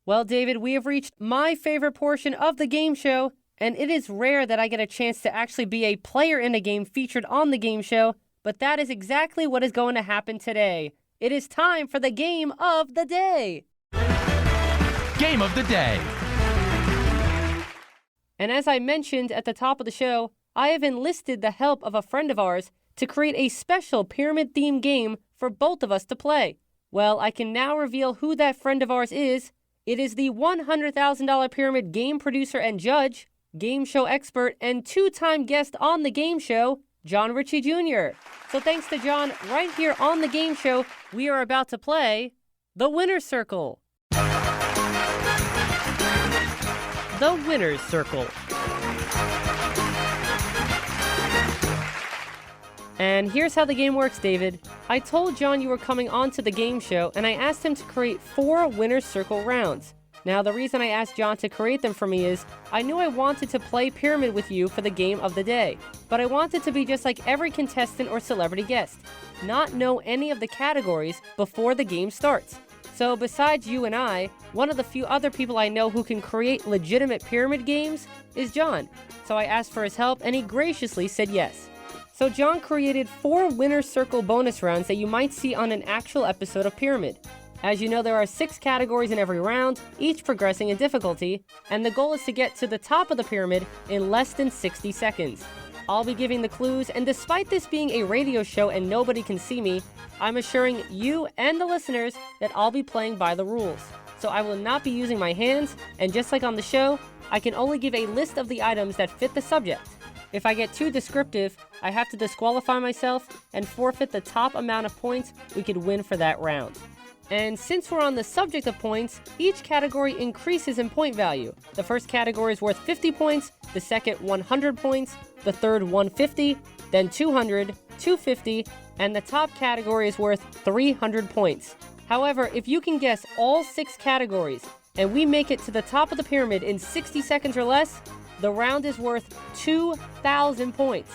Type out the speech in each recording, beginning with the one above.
Well, David, we have reached my favorite portion of the game show, and it is rare that I get a chance to actually be a player in a game featured on the game show, but that is exactly what is going to happen today. It is time for the game of the day. Game of the day. And as I mentioned at the top of the show, I have enlisted the help of a friend of ours to create a special pyramid-themed game for both of us to play. Well, I can now reveal who that friend of ours is. It is the $100,000 pyramid game producer and judge, game show expert, and two-time guest on the game show, John Ricci Jr. So thanks to John, right here on the game show, we are about to play the Winner's Circle. The Winner's Circle. And here's how the game works, David. I told John you were coming onto the game show, and I asked him to create 4 Winner's Circle rounds. Now, the reason I asked John to create them for me is I knew I wanted to play Pyramid with you for the game of the day, but I wanted to be just like every contestant or celebrity guest, not know any of the categories before the game starts. So besides you and I, one of the few other people I know who can create legitimate pyramid games is John. So I asked for his help, and he graciously said yes. So John created 4 Winner's Circle bonus rounds that you might see on an actual episode of Pyramid. As you know, there are 6 categories in every round, each progressing in difficulty, and the goal is to get to the top of the pyramid in less than 60 seconds. I'll be giving the clues, and despite this being a radio show and nobody can see me, I'm assuring you and the listeners that I'll be playing by the rules. So I will not be using my hands, and just like on the show, I can only give a list of the items that fit the subject. If I get too descriptive, I have to disqualify myself and forfeit the top amount of points we could win for that round. And since we're on the subject of points, each category increases in point value. The first category is worth 50 points, the second 100 points, the third 150, then 200, 250, and the top category is worth 300 points. However, if you can guess all 6 categories and we make it to the top of the pyramid in 60 seconds or less, the round is worth 2,000 points.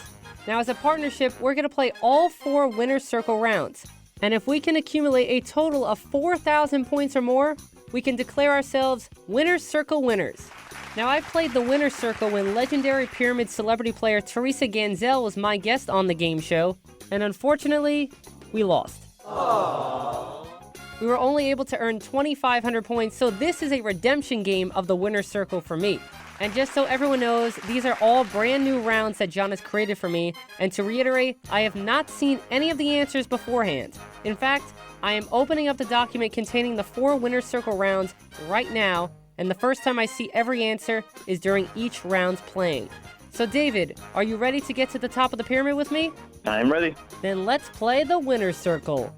Now, as a partnership, we're going to play all 4 Winner's Circle rounds. And if we can accumulate a total of 4,000 points or more, we can declare ourselves Winner's Circle winners. Now, I played the Winner's Circle when legendary pyramid celebrity player Teresa Ganzel was my guest on the game show, and unfortunately, we lost. Aww. We were only able to earn 2,500 points, so this is a redemption game of the Winner's Circle for me. And just so everyone knows, these are all brand new rounds that John has created for me, and to reiterate, I have not seen any of the answers beforehand. In fact, I am opening up the document containing the 4 Winner's Circle rounds right now, and the first time I see every answer is during each round's playing. So David, are you ready to get to the top of the pyramid with me? I'm ready. Then let's play the Winner's Circle.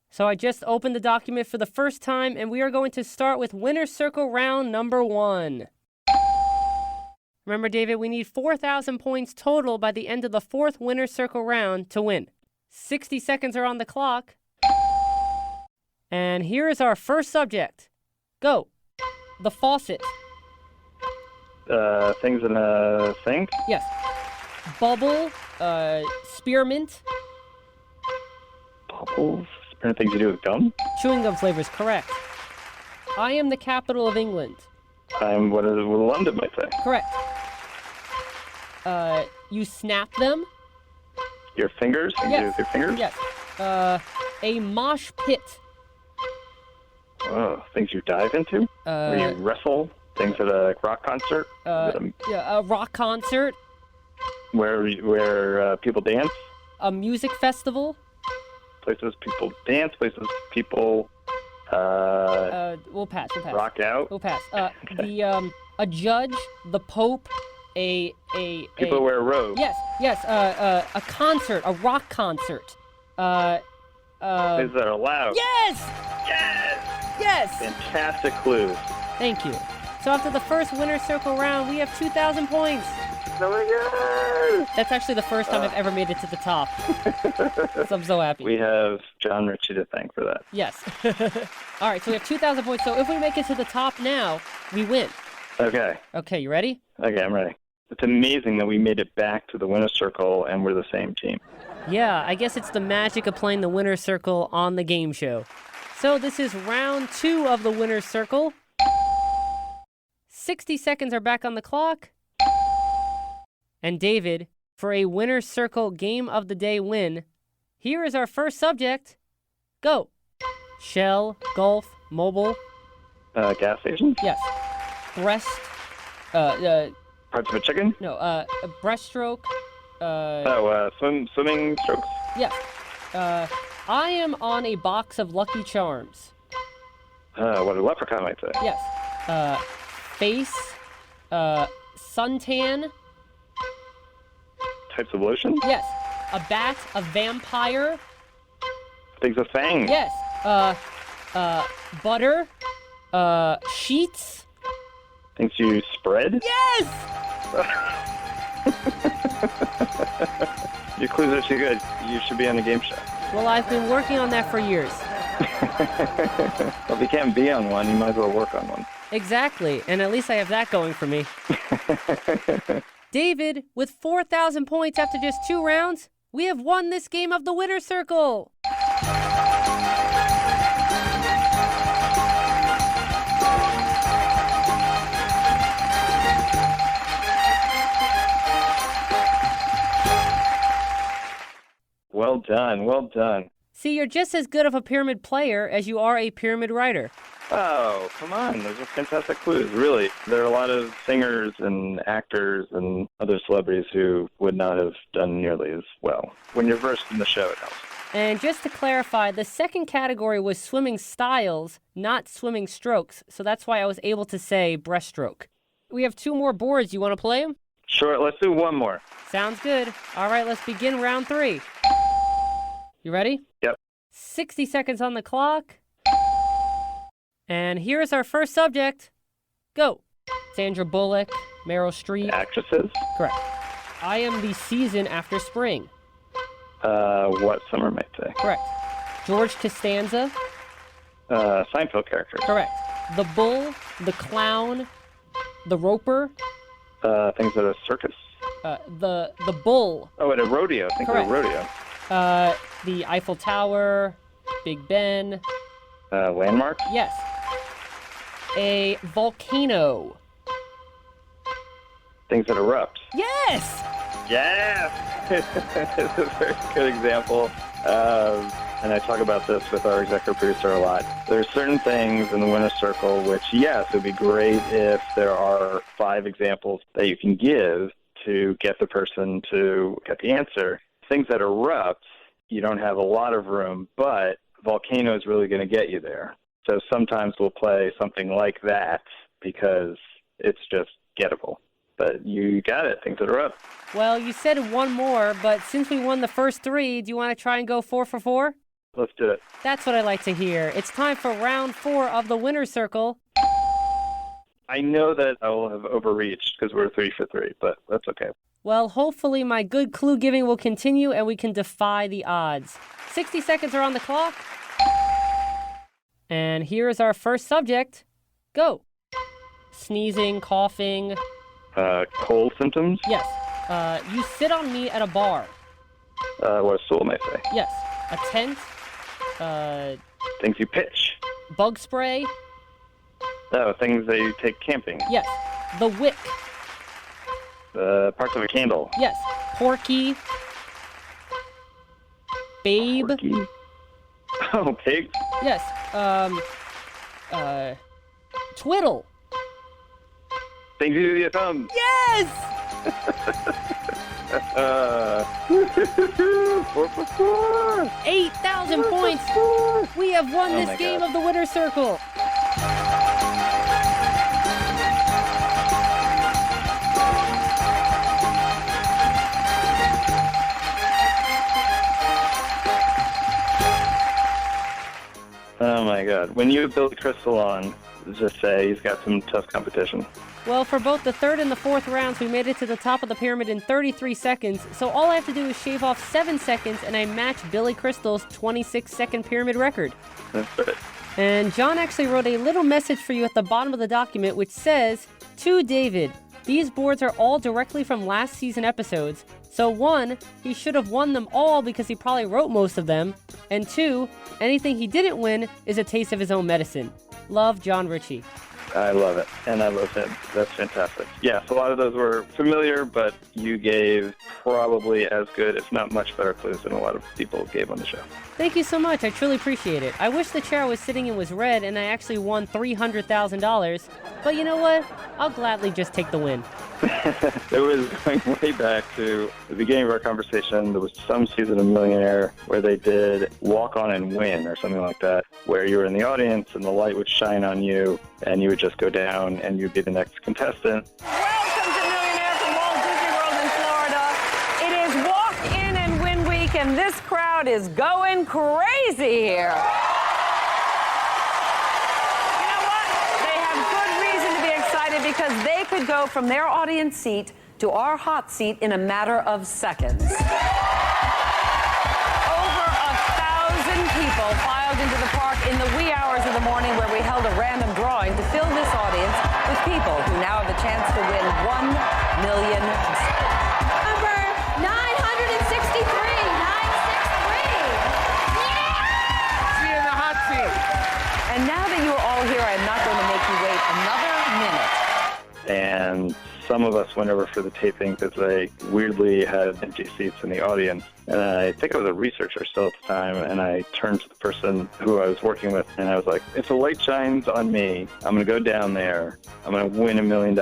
So I just opened the document for the first time, and we are going to start with Winner's Circle round number 1. Remember, David, we need 4,000 points total by the end of the 4th Winner's Circle round to win. 60 seconds are on the clock. And here is our first subject. Go. The faucet. Things in a sink? Yes. Bubble, spearmint. Bubbles? Things to do with gum? Chewing gum flavors, correct. I am the capital of England. I'm what London might say. Correct. You snap them. Your fingers? Things to do with your fingers? Yes. A mosh pit. Oh, things you dive into? Where you wrestle? Things at a rock concert? A rock concert. Where people dance? A music festival. Places people dance, places people we'll pass. Rock out. We'll pass. A judge, the Pope, people wear robes. Yes. A concert, a rock concert. Things that are loud. Yes. Fantastic clues. Thank you. So after the first Winner's Circle round, we have 2,000 points. Oh my God! That's actually the first time I've ever made it to the top. So I'm so happy. We have John Ricci to thank for that. Yes. All right, so we have 2,000 points. So if we make it to the top now, we win. Okay. Okay, you ready? Okay, I'm ready. It's amazing that we made it back to the Winner's Circle and we're the same team. Yeah, I guess it's the magic of playing the Winner's Circle on the game show. So this is round 2 of the winner's circle. 60 seconds are back on the clock. And David, for a winner's circle game of the day win, here is our first subject. Go. Shell, Gulf, Mobile. Gas station? Yes. Breast. Parts of a chicken? No, breaststroke. Swimming strokes? Yes. I am on a box of Lucky Charms. What a leprechaun might say. Yes. Face. Suntan. Types of lotion? Yes. A bat, a vampire. Things with fangs? Yes. Butter. Sheets. Things you spread? Yes! Your clues are too good. You should be on the game show. Well, I've been working on that for years. Well, if you can't be on one, you might as well work on one. Exactly, and at least I have that going for me. David, with 4,000 points after just 2 rounds, we have won this game of the winner's circle. Well done, well done. See, you're just as good of a pyramid player as you are a pyramid writer. Oh, come on. Those are fantastic clues, really. There are a lot of singers and actors and other celebrities who would not have done nearly as well. When you're versed in the show, it helps. And just to clarify, the second category was swimming styles, not swimming strokes. So that's why I was able to say breaststroke. We have 2 more boards. You want to play them? Sure, let's do one more. Sounds good. All right, let's begin round 3. You ready? Yep. 60 seconds on the clock. And here's our first subject. Go. Sandra Bullock, Meryl Streep. Actresses? Correct. I am the season after spring. What summer might say. Correct. George Costanza. Seinfeld character. Correct. The bull, the clown, the roper. Things at a circus. The bull. Oh, at a rodeo. Think Correct. of a rodeo. The Eiffel Tower, Big Ben. Landmark? Yes. A volcano. Things that erupt. Yes! Yes! It's a very good example. And I talk about this with our executive producer a lot. There's certain things in the winner's circle which, yes, it would be great if there are 5 examples that you can give to get the person to get the answer. Things that erupt, you don't have a lot of room, but volcano is really going to get you there. So sometimes we'll play something like that because it's just gettable. But you got it. Things that erupt. Well, you said 1 more, but since we won the first 3, do you want to try and go 4 for 4? Let's do it. That's what I like to hear. It's time for round 4 of the winner's circle. I know that I will have overreached because we're 3 for 3, but that's okay. Well, hopefully my good clue giving will continue and we can defy the odds. 60 seconds are on the clock. And here is our first subject. Go. Sneezing, coughing. Cold symptoms? Yes. You sit on me at a bar. What a stool might say. Yes. A tent. Things you pitch. Bug spray. Oh, things that you take camping. Yes. The wick. Parts of a candle. Yes. Porky. Babe. Porky. Oh, pigs. Yes. Twiddle. Things you do with your thumb. Yes! 4 for 4. 8,000 points. We have won this game of the winner's circle. Oh my God. When you have Billy Crystal on, just say he's got some tough competition. Well, for both the 3rd and the 4th rounds, we made it to the top of the pyramid in 33 seconds. So all I have to do is shave off 7 seconds and I match Billy Crystal's 26-second pyramid record. That's it. And John actually wrote a little message for you at the bottom of the document, which says, "To David, these boards are all directly from last season episodes. So 1, he should have won them all because he probably wrote most of them. And 2, anything he didn't win is a taste of his own medicine. Love, John Ricci. I love it, and I love him. That's fantastic. Yes, a lot of those were familiar, but you gave probably as good, if not much better clues than a lot of people gave on the show. Thank you so much. I truly appreciate it. I wish the chair I was sitting in was red and I actually won $300,000. But you know what? I'll gladly just take the win. It was going way back to the beginning of our conversation. There was some season of Millionaire where they did Walk On and Win or something like that, where you were in the audience and the light would shine on you and you would just go down and you'd be the next contestant. Welcome to Millionaire from Walt Disney World in Florida. It is Walk In and Win Week, and this crowd is going crazy here. Because they could go from their audience seat to our hot seat in a matter of seconds. Over 1,000 people filed into the park in the wee hours of the morning, where we held a random drawing to fill this audience with people who now have a chance to win $1 million. Number 963, 963. Yeah! See you in the hot seat. And now that you are all here, I'm not going to make you wait another minute. And some of us went over for the taping because they weirdly had empty seats in the audience. And I think I was a researcher still at the time, and I turned to the person who I was working with, and I was like, if the light shines on me, I'm going to go down there, I'm going to win $1 million,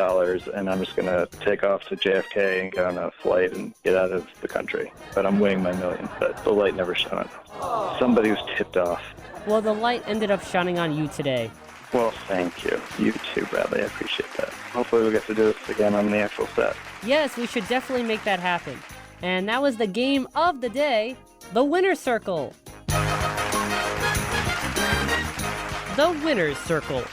and I'm just going to take off to JFK and get on a flight and get out of the country. But I'm winning my million. But the light never shone. Somebody was tipped off. Well, the light ended up shining on you today. Well, thank you. You too, Bradley. I appreciate that. Hopefully we'll get to do this again on the actual set. Yes, we should definitely make that happen. And that was the game of the day, the Winner's Circle. The Winner's Circle.